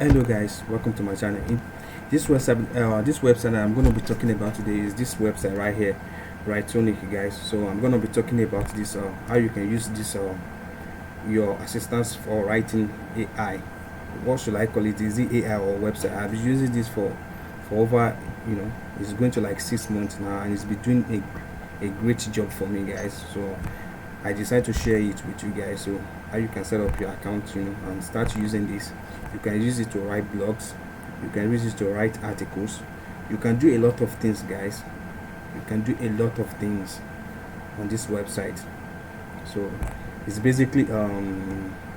Hello guys, welcome to my channel. This website I'm going to be talking about today is this website right here, Writesonic, guys. So I'm going to be talking about this how you can use this your assistance for writing AI. What should I call it? Is it AI or website? I've been using this for over, it's going to like 6 months now, and it's been doing a great job for me, guys. So I decided to share it with you guys, so how you can set up your account, and start using this. You can use it to write blogs, you can use it to write articles, you can do a lot of things, guys. You can do a lot of things on this website. So it's basically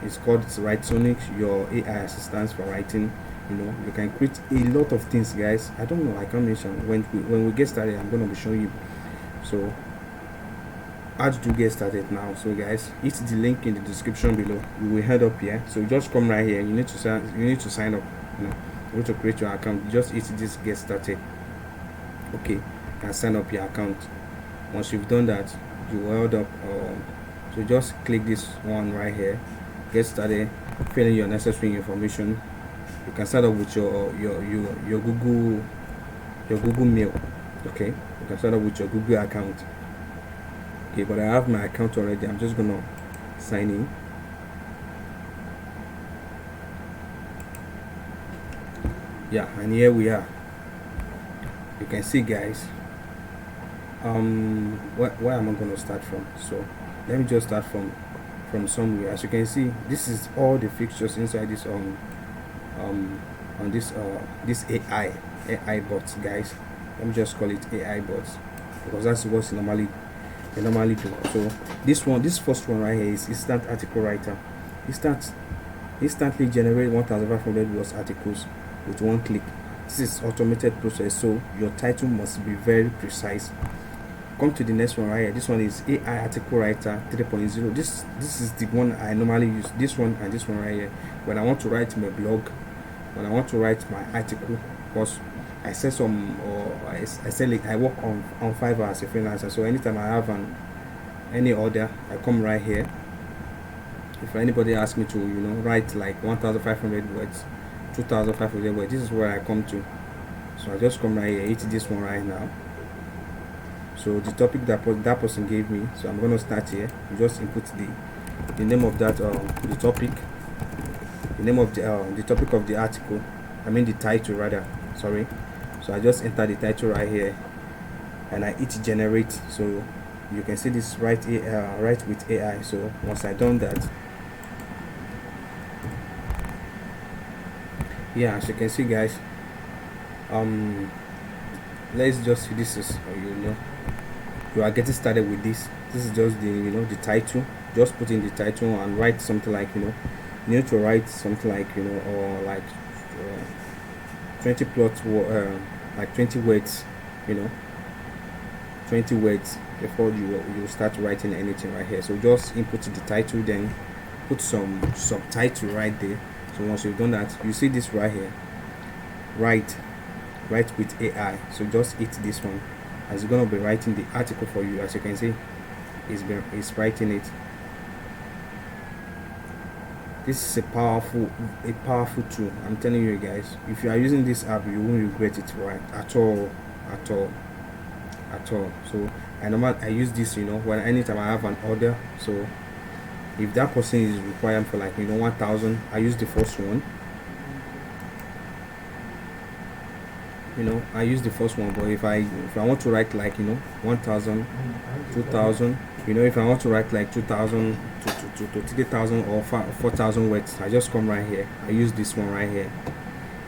it's called Writesonic, your AI assistance for writing. You can create a lot of things, guys. I don't know, I can't mention. When we get started, I'm going to be showing you. So how to get started now. So guys, it's the link in the description below. You will head up here, so just come right here. You need to sign up. You need to create your account. Just hit this get started. Okay, you can sign up your account. Once you've done that, you will head up, so just click this one right here, get started, fill in your necessary information. You can start up with your Google Mail. Okay, you can start up with your Google account. Okay, but I have my account already. I'm just gonna sign in. Yeah, and here we are. You can see, guys. Where am I gonna start from? So let me just start from somewhere. As you can see, this is all the fixtures inside this on this AI bots, guys. Let me just call it AI bots, because that's what they normally do. So this first one right here is instant article writer. Instantly generate 1,500 words articles with one click. This is automated process, so your title must be very precise. Come to the next one right here. This one is AI article writer 3.0. This is the one I normally use. This one and this one right here. When I want to write my blog, when I want to write my article, because I sell some, or I sell it. I work on Fiverr as a freelancer. So anytime I have any order, I come right here. If anybody asks me to write like 1,500 words, 2,500 words, this is where I come to. So I just come right here, hit this one right now. So the topic that person gave me, so I'm gonna start here. You just input the name of that the topic, the name of the topic of the article. I mean the title rather. Sorry. So I just enter the title right here, and I hit generate. So you can see this write with AI. So once I done that, yeah, as you can see, guys, let's just see, this is you are getting started with this. This is just the the title. Just put in the title and write something like you need to write something like or like 20 plots, like 20 words, 20 words before you start writing anything right here. So just input the title, then put some subtitle right there. So once you've done that, you see this right here, write with AI. So just hit this one, as it's gonna be writing the article for you. As you can see, it's writing it. This is a powerful tool. I'm telling you guys, if you are using this app, you won't regret it, right? At all. So I use this when anytime I have an order. So if that person is required for like 1,000, I use the first one. I use the first one. But if I want to write like 1,000, 2,000, if I want to write like 2,000 to 3,000 or 4,000 words, I just come right here. I use this one right here,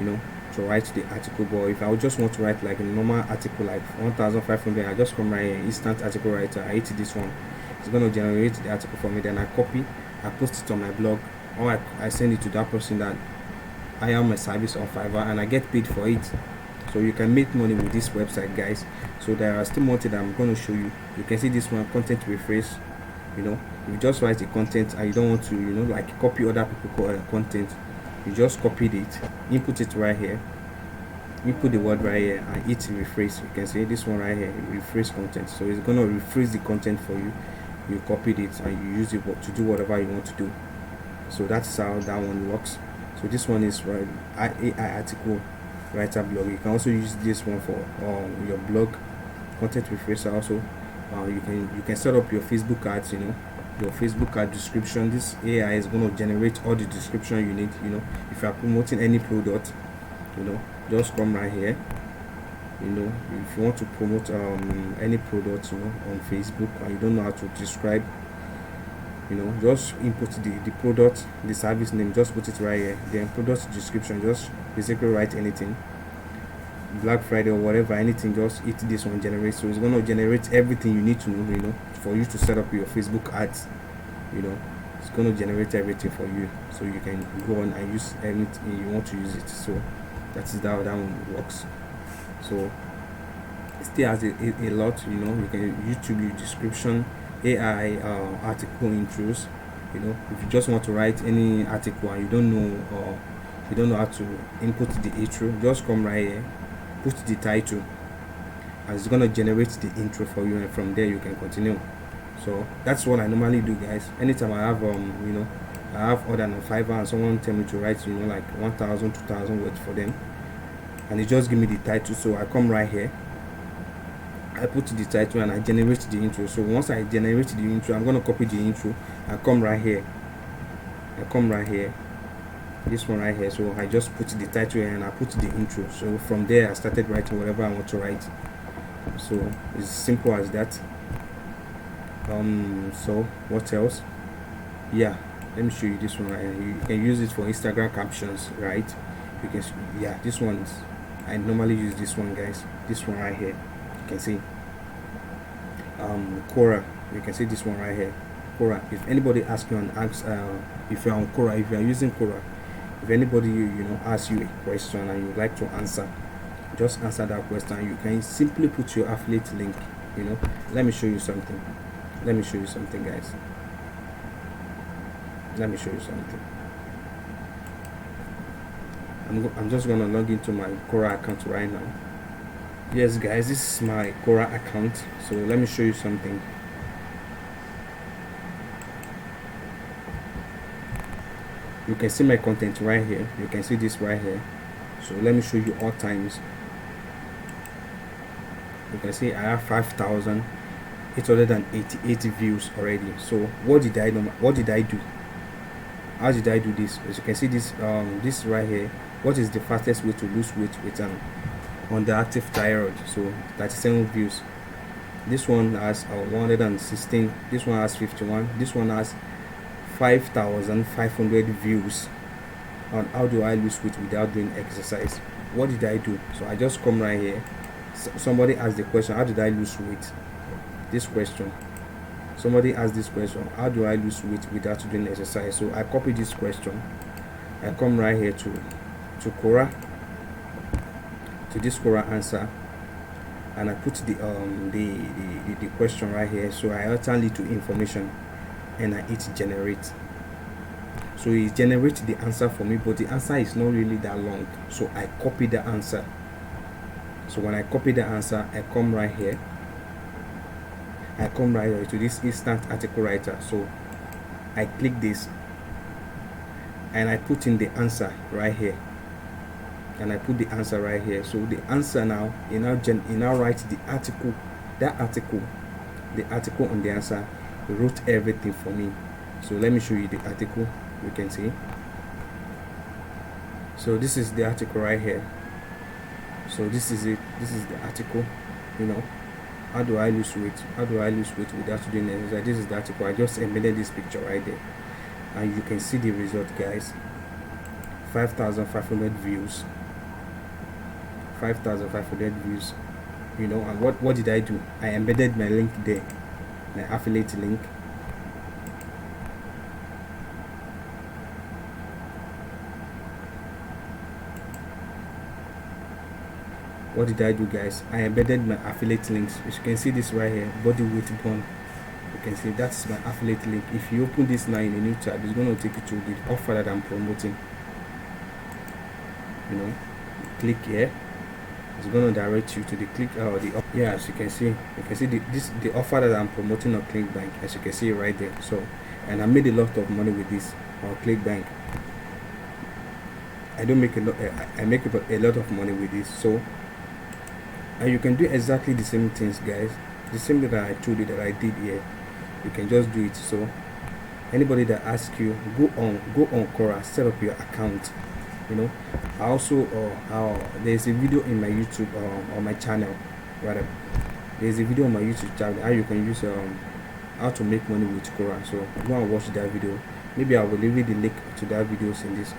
to write the article. But if I would just want to write like a normal article like 1,500, I just come right here, instant article writer. I hit this one. It's going to generate the article for me. Then I copy, I post it on my blog, or I send it to that person that I am a service on Fiverr, and I get paid for it. So you can make money with this website, guys. So there are still more that I'm going to show you. You can see this one, content refresh. You just write the content and you don't want to like copy other people's content, you just copied it, input it right here, input the word right here, and hit refresh. You can see this one right here, refresh content. So it's going to refresh the content for you. You copied it and you use it to do whatever you want to do. So that's how that one works. So this one is right AI article writer blog. You can also use this one for your blog content refresher. Also you can set up your Facebook ads, your Facebook ad description. This AI is going to generate all the description you need. If you are promoting any product, just come right here. If you want to promote any product on Facebook and you don't know how to describe, just input the product, the service name, just put it right here. Then product description, just basically write anything, Black Friday or whatever, anything, just hit this one, generate. So it's going to generate everything you need to know, for you to set up your Facebook ads. It's going to generate everything for you, so you can go on and use anything you want to use it. So that is how that one works. So it still has a lot. You can YouTube your description, AI article intros. If you just want to write any article and you don't know how to input the intro, just come right here, put the title, and it's gonna generate the intro for you, and from there you can continue. So that's what I normally do, guys. Anytime I have I have order on Fiverr and someone tell me to write like 1,000 2,000 words for them, and they just give me the title. So I come right here, I put the title, and I generate the intro. So once I generate the intro, I'm gonna copy the intro. I come right here, this one right here. So I just put the title and I put the intro. So from there I started writing whatever I want to write. So it's simple as that. So what else? Yeah, let me show you this one right here. You can use it for Instagram captions, right? You can, yeah, this one is, I normally use this one, guys. This one right here, you can see Quora. You can see this one right here, Quora. If anybody asks you and asks if you're on Quora, if you're using Quora, if anybody asks you a question and you like to answer, just answer that question. You can simply put your affiliate link. Let me show you something, guys. Let me show you something. I'm just gonna log into my Quora account right now. Yes, guys, this is my Quora account. So let me show you something. You can see my content right here. You can see this right here. So let me show you all times. You can see I have 5,888 views already. So what did I do? How did I do this? As you can see, this this right here, what is the fastest way to lose weight with on the active thyroid? So 37 views. This one has 116. This one has 51. This one has 5,500 views on how do I lose weight without doing exercise. What did I do? So I just come right here. Somebody asked the question, how did I lose weight? This question, somebody asked this question, how do I lose weight without doing exercise? So I copy this question, I come right here to Quora, to this Quora answer, and I put the question right here. So I return it to information and I hit generate. So it generates the answer for me, but the answer is not really that long. So I copy the answer. So when I copy the answer, I come right here to this instant article writer. So I click this and I put in the answer right here, and I put the answer right here. So the answer now, you now write the article, the article on the answer. It wrote everything for me. So let me show you the article. You can see. So this is the article right here. So this is it. This is the article. How do I lose weight? How do I lose weight without doing exercise? This is the article. I just embedded this picture right there, and you can see the result, guys. 5,500 views. 5,500 views. And what did I do? I embedded my link there, my affiliate link. What did I do, guys? I embedded my affiliate links. As you can see this right here, body weight burn. You can see that's my affiliate link. If you open this now in a new tab, it's going to take you to the offer that I'm promoting. Click here. It's going to direct you to the yeah. As you can see, the offer that I'm promoting on ClickBank. As you can see right there. So, and I made a lot of money with this on ClickBank. I don't make a lot. I make a lot of money with this. So, and you can do exactly the same things, guys. The same thing that I told you that I did here. You can just do it. So, anybody that asks you, go on Quora, set up your account. You know, I also there's a video in my YouTube on my channel, rather. There's a video on my YouTube channel how you can use how to make money with Quora. So go and watch that video. Maybe I will leave the link to that videos in this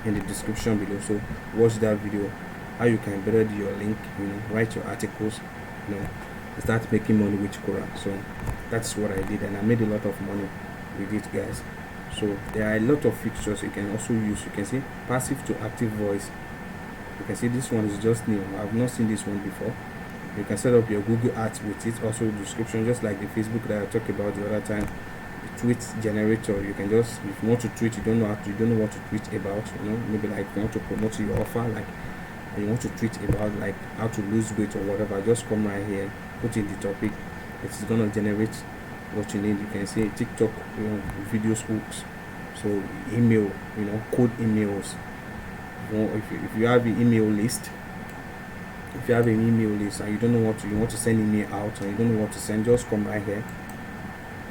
in the description below. So watch that video how you can embed your link, you know, write your articles, you know, start making money with Quora. So that's what I did, and I made a lot of money with it, guys. So there are a lot of features you can also use. You can see passive to active voice. You can see this one is just new. I've not seen this one before. You can set up your Google Ads with it. Also description, just like the Facebook that I talked about the other time. The tweet generator. You can just, if you want to tweet, you don't know what to tweet about. You know, maybe like you want to promote your offer, like you want to tweet about like how to lose weight or whatever. Just come right here, put in the topic. It's gonna generate what you need. You can see TikTok, you know, videos, hooks. So email, you know, cold emails. If you have an email list. If you have an email list and you don't know you want to send email out and you don't know what to send, just come right here.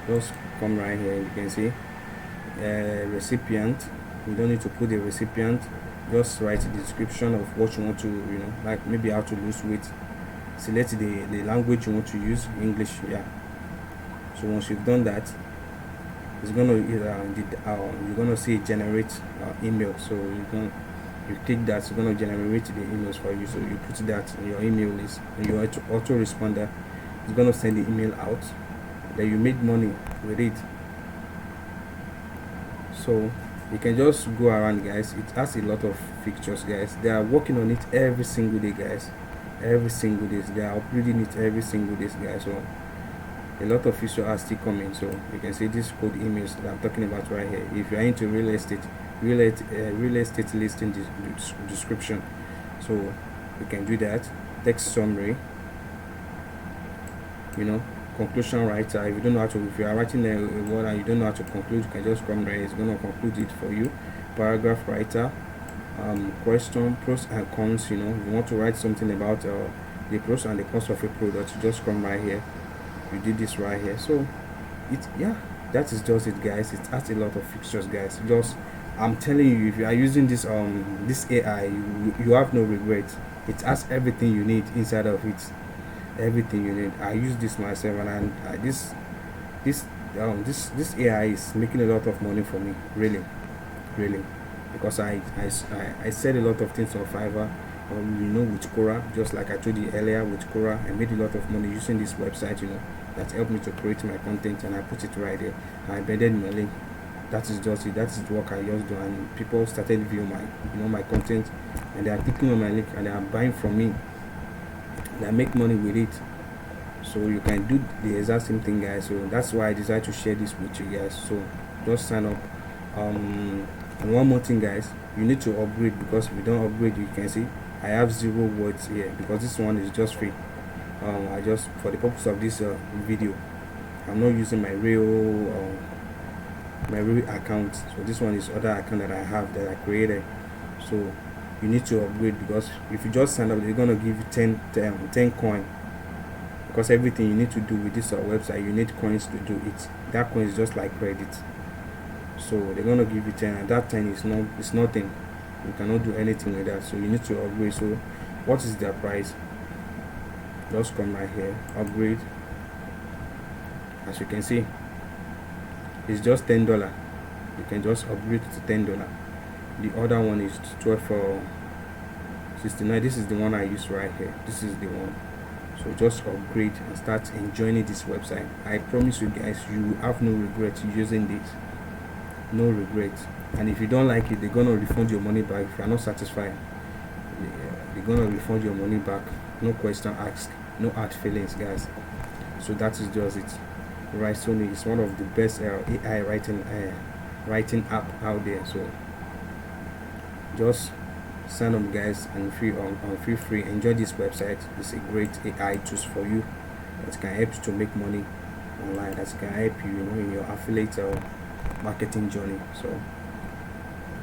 Just come right here. You can see recipient. You don't need to put the recipient. Just write the description of what you want to, you know, like maybe how to lose weight. Select the language you want to use, English. Yeah. So once you've done that, it's gonna you're gonna see generate email. So you click that, it's going to generate the emails for you. So you put that in your email list, and your autoresponder is going to send the email out. Then you make money with it. So you can just go around, guys. It has a lot of features, guys. They are working on it every single day, guys. Every single day they are upgrading it every single day, guys. So a lot of features are still coming. So you can see this code emails that I'm talking about right here. If you are into real estate listing description, so you can do that. Text summary, you know, conclusion writer. If you don't know how to, if you are writing a word and you don't know how to conclude, you can just come right. It's going to conclude it for you. Paragraph writer, question, pros and cons. You know, you want to write something about the pros and the cons of a product, you just come right here. You did this right here. So that is just it, guys. It has a lot of features, guys. Just, I'm telling you, if you are using this this AI, you have no regret. It has everything you need inside of it. Everything you need. I use this myself, and this AI is making a lot of money for me. Really, because I said a lot of things on Fiverr. You know, with Quora, just like I told you earlier, with Quora, I made a lot of money using this website. You know, that helped me to create my content, and I put it right there. I embedded my link. That is just it. That is what I just do, and people started viewing my content, and they are clicking on my link and they are buying from me, and I make money with it. So you can do the exact same thing, guys. So that's why I decided to share this with you guys. So just sign up. And one more thing, guys, you need to upgrade, because if you don't upgrade, you can see I have 0 words here, because this one is just free. I just, for the purpose of this video, I'm not using my real account. So this one is other account that I have that I created. So you need to upgrade, because if you just sign up, they're gonna give you 10 coin, because everything you need to do with this website, you need coins to do it. That coin is just like credit. So they're gonna give you 10, and that 10 is nothing. You cannot do anything with that. So you need to upgrade. So what is their price? Just come right here, upgrade. As you can see, it's just $10. You can just upgrade to $10. The other one is 12 for 69. This is the one I use right here. This is the one. So just upgrade and start enjoying this website. I promise you guys, you have no regret using this. No regret. And if you don't like it, they're gonna refund your money back. If you are not satisfied, they're gonna refund your money back. No question asked, no hard feelings, guys. So that is just it. Writesonic is one of the best AI writing app out there. So just sign up, guys, and feel free. Enjoy this website. It's a great AI tools for you that can help you to make money online. That can help you, in your affiliate marketing journey. So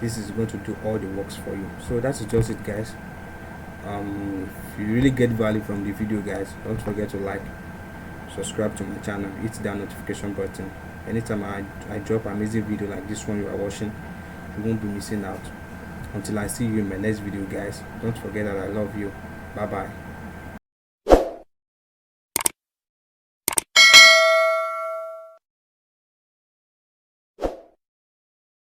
this is going to do all the works for you. So that's just it, guys. If you really get value from the video, guys, don't forget to like, subscribe to my channel, hit that notification button. Anytime I drop amazing video like this one you are watching, you won't be missing out. Until I see you in my next video, guys, don't forget that I love you. Bye bye.